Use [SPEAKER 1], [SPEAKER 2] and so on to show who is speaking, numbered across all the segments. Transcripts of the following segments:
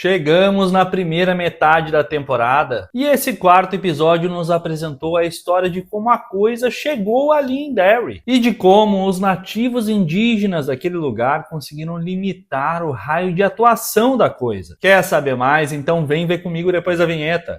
[SPEAKER 1] Chegamos na primeira metade da temporada e esse quarto episódio nos apresentou a história de como a coisa chegou ali em Derry e de como os nativos indígenas daquele lugar conseguiram limitar o raio de atuação da coisa. Quer saber mais? Então vem ver comigo depois da vinheta.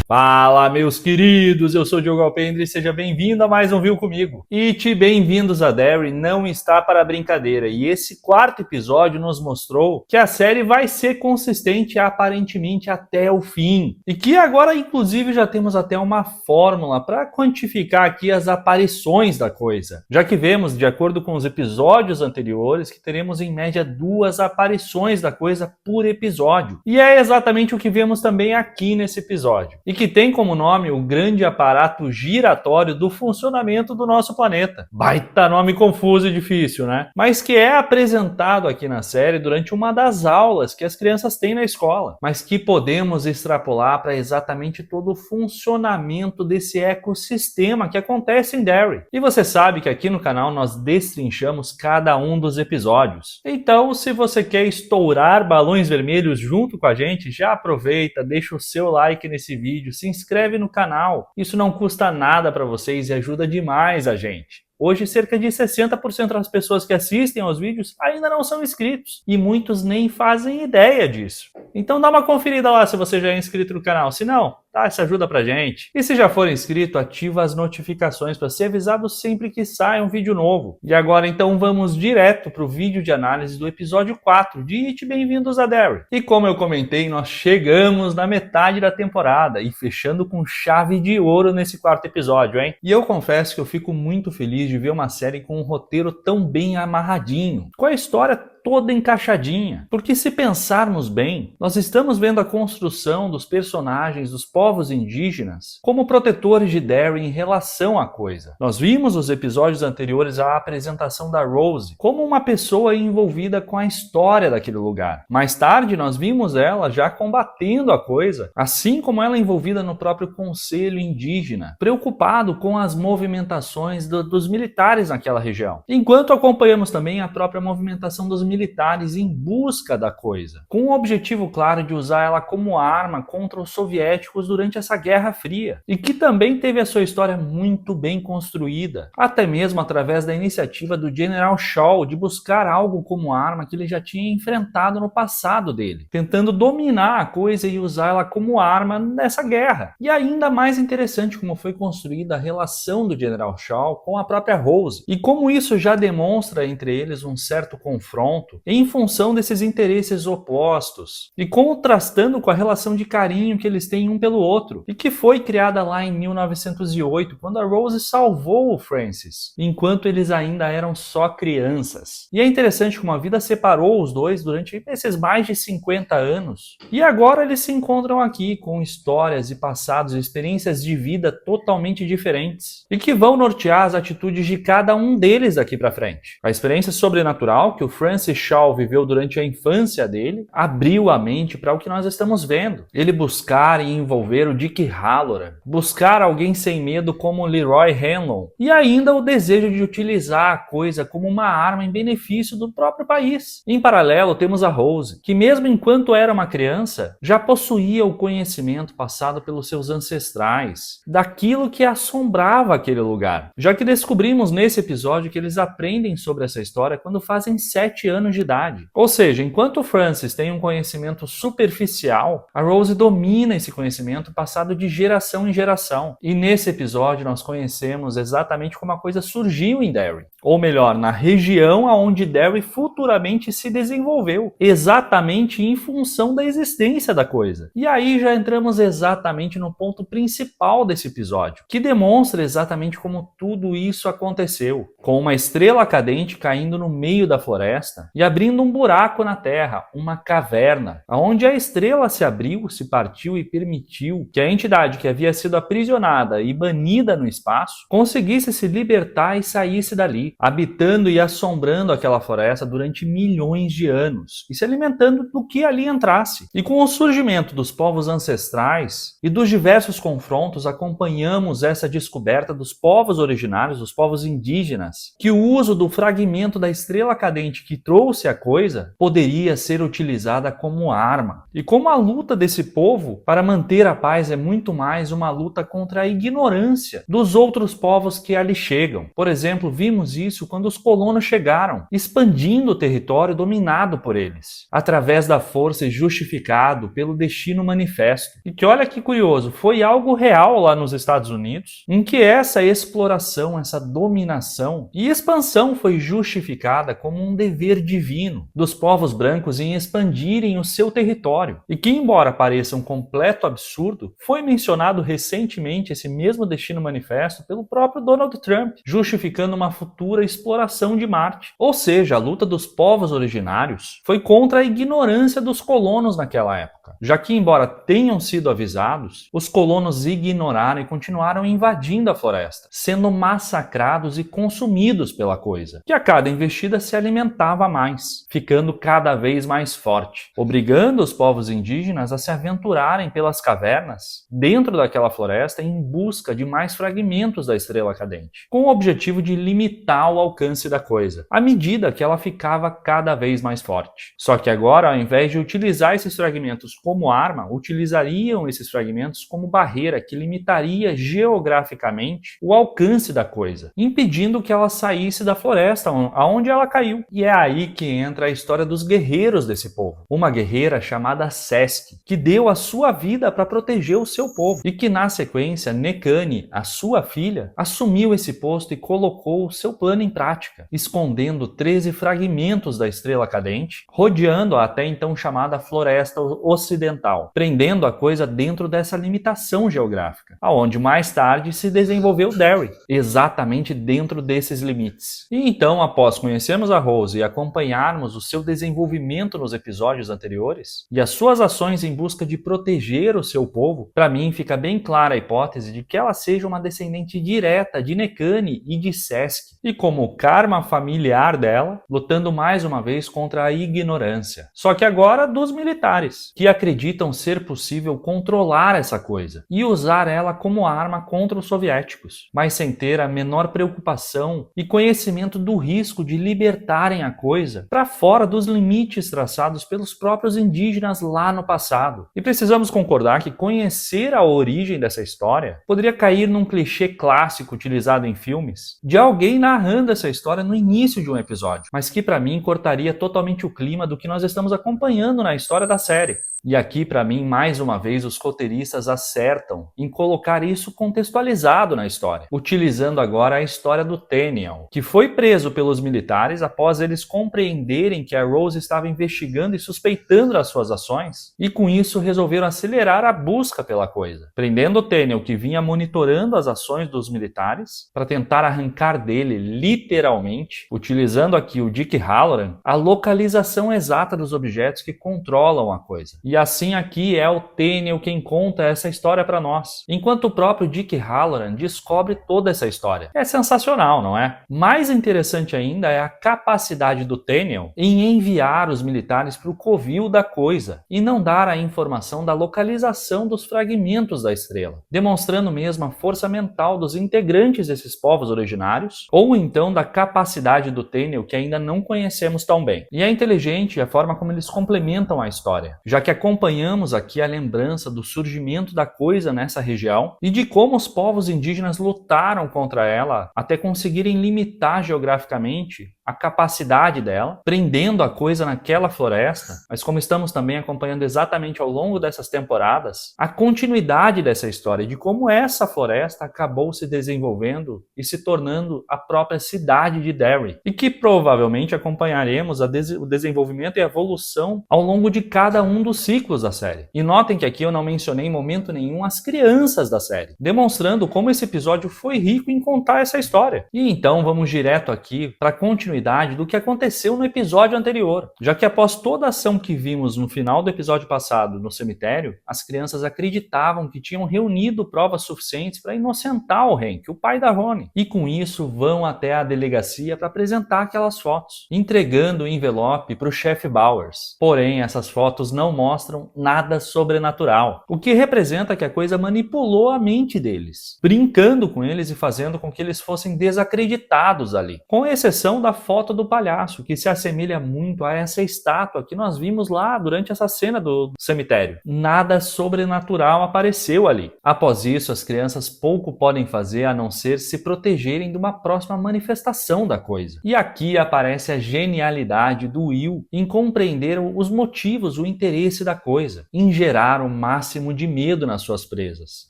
[SPEAKER 1] Fala, meus queridos, eu sou o Diogo Alpendre e seja bem-vindo a mais um Viu Comigo. E bem-vindos a Derry não está para brincadeira, e esse quarto episódio nos mostrou que a série vai ser consistente aparentemente até o fim. E que agora, inclusive, já temos até uma fórmula para quantificar aqui as aparições da coisa. Já que vemos, de acordo com os episódios anteriores, que teremos em média 2 aparições da coisa por episódio. E é exatamente o que vemos também aqui nesse episódio. E que tem como nome o grande aparato giratório do funcionamento do nosso planeta. Baita nome confuso e difícil, né? Mas que é apresentado aqui na série durante uma das aulas que as crianças têm na escola, mas que podemos extrapolar para exatamente todo o funcionamento desse ecossistema que acontece em Derry. E você sabe que aqui no canal nós destrinchamos cada um dos episódios. Então, se você quer estourar balões vermelhos junto com a gente, já aproveita, deixa o seu like nesse vídeo, se inscreve no canal. Isso não custa nada para vocês e ajuda demais a gente. Hoje, cerca de 60% das pessoas que assistem aos vídeos ainda não são inscritos. E muitos nem fazem ideia disso. Então dá uma conferida lá se você já é inscrito no canal. Se não, dá essa ajuda pra gente. E se já for inscrito, ativa as notificações para ser avisado sempre que sai um vídeo novo. E agora então vamos direto para o vídeo de análise do episódio 4 de Bem-vindos a Derry. E como eu comentei, nós chegamos na metade da temporada e fechando com chave de ouro nesse quarto episódio, hein? E eu confesso que eu fico muito feliz de ver uma série com um roteiro tão bem amarradinho, com a história toda encaixadinha. Porque se pensarmos bem, nós estamos vendo a construção dos personagens dos povos indígenas como protetores de Derry em relação à coisa. Nós vimos nos episódios anteriores a apresentação da Rose como uma pessoa envolvida com a história daquele lugar. Mais tarde nós vimos ela já combatendo a coisa, assim como ela envolvida no próprio conselho indígena, preocupado com as movimentações dos militares naquela região. Enquanto acompanhamos também a própria movimentação dos militares em busca da coisa, com o objetivo claro de usar ela como arma contra os soviéticos durante essa Guerra Fria, e que também teve a sua história muito bem construída, até mesmo através da iniciativa do General Shaw de buscar algo como arma que ele já tinha enfrentado no passado dele, tentando dominar a coisa e usar ela como arma nessa guerra. E ainda mais interessante como foi construída a relação do General Shaw com a própria Rose, e como isso já demonstra entre eles um certo confronto em função desses interesses opostos e contrastando com a relação de carinho que eles têm um pelo outro e que foi criada lá em 1908, quando a Rose salvou o Francis, enquanto eles ainda eram só crianças. E é interessante como a vida separou os dois durante esses mais de 50 anos e agora eles se encontram aqui com histórias e passados e experiências de vida totalmente diferentes e que vão nortear as atitudes de cada um deles daqui para frente. A experiência sobrenatural que o Francis Shaw viveu durante a infância dele abriu a mente para o que nós estamos vendo. Ele buscar e envolver o Dick Halloran, buscar alguém sem medo como Leroy Hanlon e ainda o desejo de utilizar a coisa como uma arma em benefício do próprio país. Em paralelo, temos a Rose, que mesmo enquanto era uma criança, já possuía o conhecimento passado pelos seus ancestrais, daquilo que assombrava aquele lugar. Já que descobrimos nesse episódio que eles aprendem sobre essa história quando fazem 7 anos de idade. Ou seja, enquanto o Francis tem um conhecimento superficial, a Rose domina esse conhecimento passado de geração em geração. E nesse episódio nós conhecemos exatamente como a coisa surgiu em Derry. Ou melhor, na região onde Derry futuramente se desenvolveu, exatamente em função da existência da coisa. E aí já entramos exatamente no ponto principal desse episódio, que demonstra exatamente como tudo isso aconteceu, com uma estrela cadente caindo no meio da floresta e abrindo um buraco na terra, uma caverna, onde a estrela se abriu, se partiu e permitiu que a entidade que havia sido aprisionada e banida no espaço conseguisse se libertar e saísse dali, habitando e assombrando aquela floresta durante milhões de anos e se alimentando do que ali entrasse. E com o surgimento dos povos ancestrais e dos diversos confrontos, acompanhamos essa descoberta dos povos originários, dos povos indígenas, que o uso do fragmento da estrela cadente que trouxe trouxe a coisa poderia ser utilizada como arma. E como a luta desse povo para manter a paz é muito mais uma luta contra a ignorância dos outros povos que ali chegam. Por exemplo, vimos isso quando os colonos chegaram, expandindo o território dominado por eles, através da força e justificado pelo destino manifesto. E que olha que curioso, foi algo real lá nos Estados Unidos, em que essa exploração, essa dominação e expansão foi justificada como um dever divino dos povos brancos em expandirem o seu território. E que, embora pareça um completo absurdo, foi mencionado recentemente esse mesmo destino manifesto pelo próprio Donald Trump, justificando uma futura exploração de Marte. Ou seja, a luta dos povos originários foi contra a ignorância dos colonos naquela época, já que, embora tenham sido avisados, os colonos ignoraram e continuaram invadindo a floresta, sendo massacrados e consumidos pela coisa, que a cada investida se alimentava mais, ficando cada vez mais forte, obrigando os povos indígenas a se aventurarem pelas cavernas dentro daquela floresta em busca de mais fragmentos da estrela cadente, com o objetivo de limitar o alcance da coisa, à medida que ela ficava cada vez mais forte. Só que agora, ao invés de utilizar esses fragmentos como arma, utilizariam esses fragmentos como barreira que limitaria geograficamente o alcance da coisa, impedindo que ela saísse da floresta aonde ela caiu. E é aí que entra a história dos guerreiros desse povo. Uma guerreira chamada Sesk, que deu a sua vida para proteger o seu povo, e que na sequência Nekane, a sua filha, assumiu esse posto e colocou o seu plano em prática, escondendo 13 fragmentos da estrela cadente, rodeando a até então chamada Floresta Ocidental, prendendo a coisa dentro dessa limitação geográfica, aonde mais tarde se desenvolveu Derry, exatamente dentro desses limites. E então, após conhecermos a Rose e acompanharmos o seu desenvolvimento nos episódios anteriores, e as suas ações em busca de proteger o seu povo, para mim fica bem clara a hipótese de que ela seja uma descendente direta de Nekane e de Sesk, e como karma familiar dela, lutando mais uma vez contra a ignorância. Só que agora dos militares, que acreditam ser possível controlar essa coisa e usar ela como arma contra os soviéticos, mas sem ter a menor preocupação e conhecimento do risco de libertarem a coisa para fora dos limites traçados pelos próprios indígenas lá no passado. E precisamos concordar que conhecer a origem dessa história poderia cair num clichê clássico utilizado em filmes de alguém narrando essa história no início de um episódio, mas que para mim cortaria totalmente o clima do que nós estamos acompanhando na história da série. E aqui, para mim, mais uma vez, os roteiristas acertam em colocar isso contextualizado na história, utilizando agora a história do Teniel, que foi preso pelos militares após eles compreenderem que a Rose estava investigando e suspeitando das suas ações, e com isso resolveram acelerar a busca pela coisa, prendendo o Teniel, que vinha monitorando as ações dos militares, para tentar arrancar dele, literalmente, utilizando aqui o Dick Halloran, a localização exata dos objetos que controlam a coisa. E assim aqui é o Teniel quem conta essa história para nós, enquanto o próprio Dick Halloran descobre toda essa história. É sensacional, não é? Mais interessante ainda é a capacidade do Teniel em enviar os militares para o covil da coisa e não dar a informação da localização dos fragmentos da estrela, demonstrando mesmo a força mental dos integrantes desses povos originários, ou então da capacidade do Teniel que ainda não conhecemos tão bem. E é inteligente a forma como eles complementam a história, já que acompanhamos aqui a lembrança do surgimento da coisa nessa região e de como os povos indígenas lutaram contra ela até conseguirem limitar geograficamente a capacidade dela, prendendo a coisa naquela floresta, mas como estamos também acompanhando exatamente ao longo dessas temporadas, a continuidade dessa história, de como essa floresta acabou se desenvolvendo e se tornando a própria cidade de Derry, e que provavelmente acompanharemos o desenvolvimento e a evolução ao longo de cada um dos ciclos da série. E notem que aqui eu não mencionei em momento nenhum as crianças da série, demonstrando como esse episódio foi rico em contar essa história. E então vamos direto aqui para a continuidade do que aconteceu no episódio anterior, já que após toda a ação que vimos no final do episódio passado no cemitério, as crianças acreditavam que tinham reunido provas suficientes para inocentar o Hank, o pai da Roni, e com isso vão até a delegacia para apresentar aquelas fotos, entregando o envelope para o chefe Bowers. Porém, essas fotos não mostram nada sobrenatural, o que representa que a coisa manipulou a mente deles, brincando com eles e fazendo com que eles fossem desacreditados ali, com exceção da foto do palhaço, que se assemelha muito a essa estátua que nós vimos lá durante essa cena do cemitério. Nada sobrenatural apareceu ali. Após isso, as crianças pouco podem fazer a não ser se protegerem de uma próxima manifestação da coisa. E aqui aparece a genialidade do Will em compreender os motivos, o interesse da coisa, em gerar o máximo de medo nas suas presas,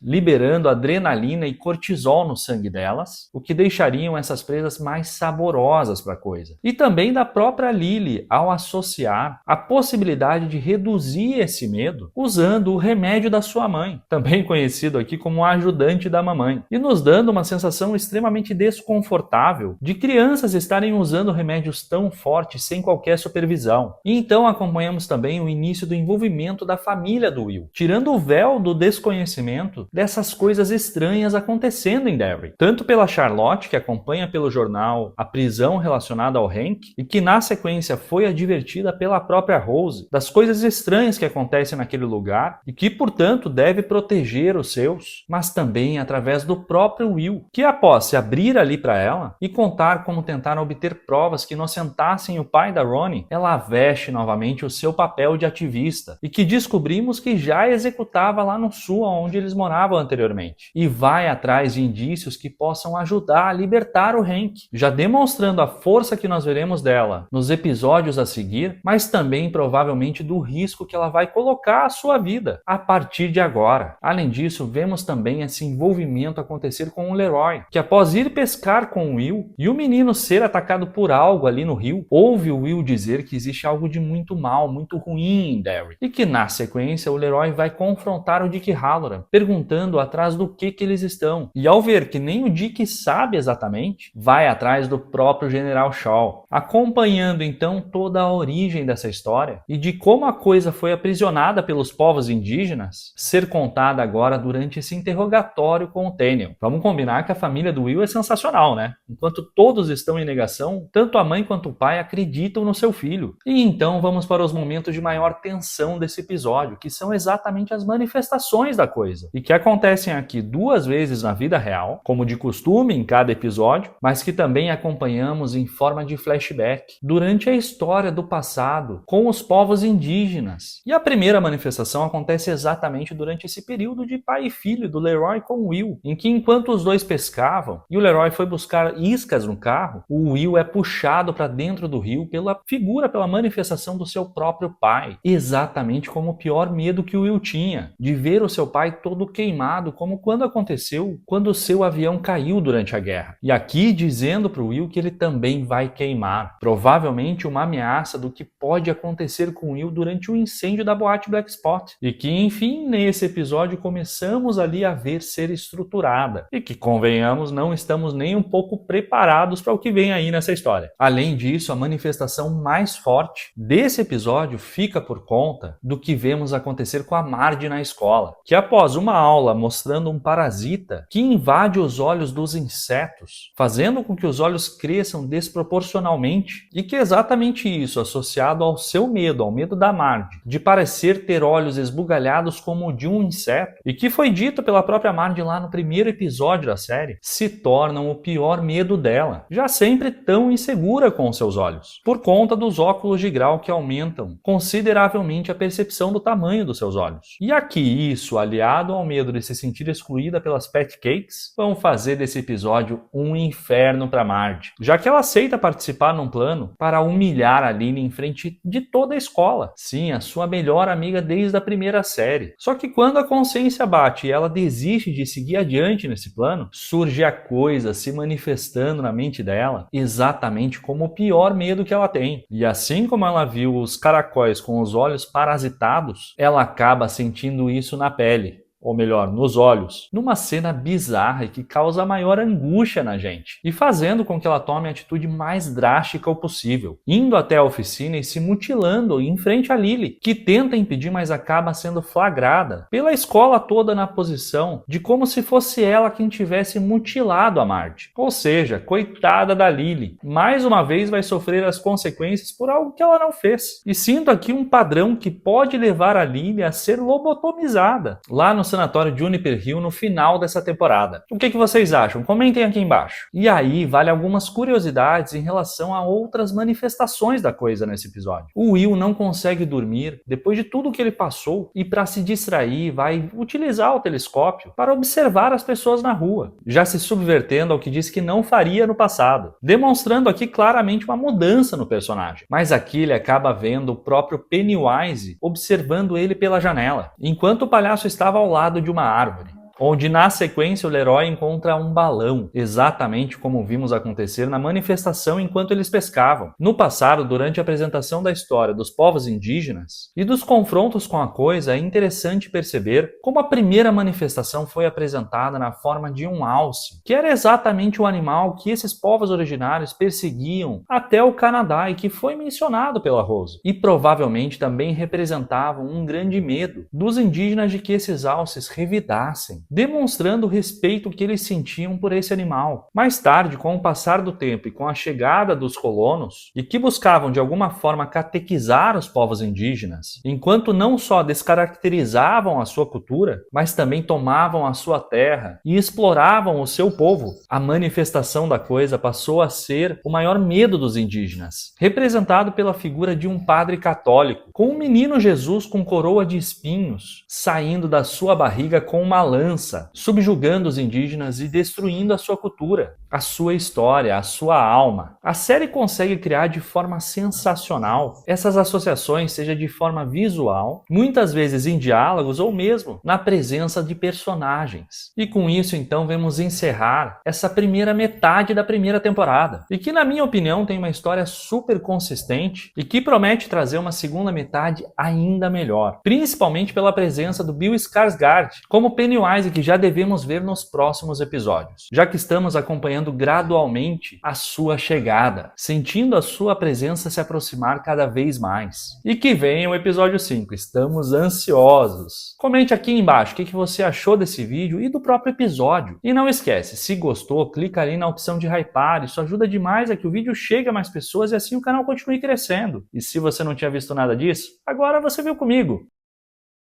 [SPEAKER 1] liberando adrenalina e cortisol no sangue delas, o que deixariam essas presas mais saborosas para a coisa. E também da própria Lily, ao associar a possibilidade de reduzir esse medo usando o remédio da sua mãe, também conhecido aqui como ajudante da mamãe, e nos dando uma sensação extremamente desconfortável de crianças estarem usando remédios tão fortes sem qualquer supervisão. E então acompanhamos também o início do envolvimento da família do Will, tirando o véu do desconhecimento dessas coisas estranhas acontecendo em Derry. Tanto pela Charlotte, que acompanha pelo jornal a prisão relacionada ao Hank, e que na sequência foi advertida pela própria Rose das coisas estranhas que acontecem naquele lugar e que, portanto, deve proteger os seus, mas também através do próprio Will, que após se abrir ali para ela e contar como tentaram obter provas que inocentassem o pai da Ronnie, ela veste novamente o seu papel de ativista e que descobrimos que já executava lá no sul, onde eles moravam anteriormente, e vai atrás de indícios que possam ajudar a libertar o Hank, já demonstrando a força que nós veremos dela nos episódios a seguir, mas também provavelmente do risco que ela vai colocar à sua vida a partir de agora. Além disso, vemos também esse envolvimento acontecer com o Leroy, que após ir pescar com o Will e o menino ser atacado por algo ali no rio, ouve o Will dizer que existe algo de muito mal, muito ruim em Derry, e que na sequência o Leroy vai confrontar o Dick Halloran, perguntando atrás do que eles estão, e ao ver que nem o Dick sabe exatamente, vai atrás do próprio General Shaw, acompanhando então toda a origem dessa história e de como a coisa foi aprisionada pelos povos indígenas, ser contada agora durante esse interrogatório com o Teniel. Vamos combinar que a família do Will é sensacional, né? Enquanto todos estão em negação, tanto a mãe quanto o pai acreditam no seu filho. E então vamos para os momentos de maior tensão desse episódio, que são exatamente as manifestações da coisa, e que acontecem aqui 2 vezes na vida real, como de costume em cada episódio, mas que também acompanhamos em forma de flashback durante a história do passado com os povos indígenas. E a primeira manifestação acontece exatamente durante esse período de pai e filho do Leroy com o Will, em que enquanto os dois pescavam e o Leroy foi buscar iscas no carro, o Will é puxado para dentro do rio pela manifestação do seu próprio pai, exatamente como o pior medo que o Will tinha, de ver o seu pai todo queimado, como quando aconteceu quando o seu avião caiu durante a guerra. E aqui dizendo para o Will que ele também vai queimar, provavelmente uma ameaça do que pode acontecer com o Will durante o incêndio da boate Black Spot, e que enfim nesse episódio começamos ali a ver ser estruturada, e que convenhamos não estamos nem um pouco preparados para o que vem aí nessa história. Além disso, a manifestação mais forte desse episódio fica por conta do que vemos acontecer com a Marge na escola, que após uma aula mostrando um parasita que invade os olhos dos insetos, fazendo com que os olhos cresçam desproporcionalmente, e que é exatamente isso, associado ao seu medo, ao medo da Marge, de parecer ter olhos esbugalhados como o de um inseto, e que foi dito pela própria Marge lá no primeiro episódio da série, se tornam o pior medo dela, já sempre tão insegura com seus olhos, por conta dos óculos de grau que aumentam consideravelmente a percepção do tamanho dos seus olhos. E aqui isso, aliado ao medo de se sentir excluída pelas pet cakes, vão fazer desse episódio um inferno para Marge, já que ela aceita participar num plano para humilhar a Lily em frente de toda a escola. Sim, a sua melhor amiga desde a primeira série. Só que quando a consciência bate e ela desiste de seguir adiante nesse plano, surge a coisa se manifestando na mente dela exatamente como o pior medo que ela tem. E assim como ela viu os caracóis com os olhos parasitados, ela acaba sentindo isso na pele. Ou melhor, nos olhos, numa cena bizarra e que causa a maior angústia na gente, e fazendo com que ela tome a atitude mais drástica possível, indo até a oficina e se mutilando em frente a Lily, que tenta impedir, mas acaba sendo flagrada pela escola toda na posição de como se fosse ela quem tivesse mutilado a Marge. Ou seja, coitada da Lily, mais uma vez vai sofrer as consequências por algo que ela não fez. E sinto aqui um padrão que pode levar a Lily a ser lobotomizada. Lá no sanatório Juniper Hill no final dessa temporada. O que vocês acham? Comentem aqui embaixo. E aí, vale algumas curiosidades em relação a outras manifestações da coisa nesse episódio. O Will não consegue dormir depois de tudo que ele passou e para se distrair vai utilizar o telescópio para observar as pessoas na rua, já se subvertendo ao que disse que não faria no passado, demonstrando aqui claramente uma mudança no personagem. Mas aqui ele acaba vendo o próprio Pennywise observando ele pela janela, enquanto o palhaço estava ao lado de uma árvore, onde na sequência o Leroy encontra um balão, exatamente como vimos acontecer na manifestação enquanto eles pescavam. No passado, durante a apresentação da história dos povos indígenas e dos confrontos com a coisa, é interessante perceber como a primeira manifestação foi apresentada na forma de um alce, que era exatamente o animal que esses povos originários perseguiam até o Canadá e que foi mencionado pela Rose. E provavelmente também representavam um grande medo dos indígenas de que esses alces revidassem, demonstrando o respeito que eles sentiam por esse animal. Mais tarde, com o passar do tempo e com a chegada dos colonos, e que buscavam de alguma forma catequizar os povos indígenas, enquanto não só descaracterizavam a sua cultura, mas também tomavam a sua terra e exploravam o seu povo, a manifestação da coisa passou a ser o maior medo dos indígenas, representado pela figura de um padre católico, com um menino Jesus com coroa de espinhos, saindo da sua barriga com uma lança, subjugando os indígenas e destruindo a sua cultura, a sua história, a sua alma. A série consegue criar de forma sensacional essas associações, seja de forma visual, muitas vezes em diálogos ou mesmo na presença de personagens. E com isso, então, vamos encerrar essa primeira metade da primeira temporada, e que, na minha opinião, tem uma história super consistente e que promete trazer uma segunda metade ainda melhor, principalmente pela presença do Bill Skarsgård como Pennywise, que já devemos ver nos próximos episódios, já que estamos acompanhando gradualmente a sua chegada, sentindo a sua presença se aproximar cada vez mais. E que venha o episódio 5, estamos ansiosos. Comente aqui embaixo o que você achou desse vídeo e do próprio episódio. E não esquece, se gostou, clica ali na opção de hypar, isso ajuda demais a que o vídeo chegue a mais pessoas e assim o canal continue crescendo. E se você não tinha visto nada disso, agora você viu comigo.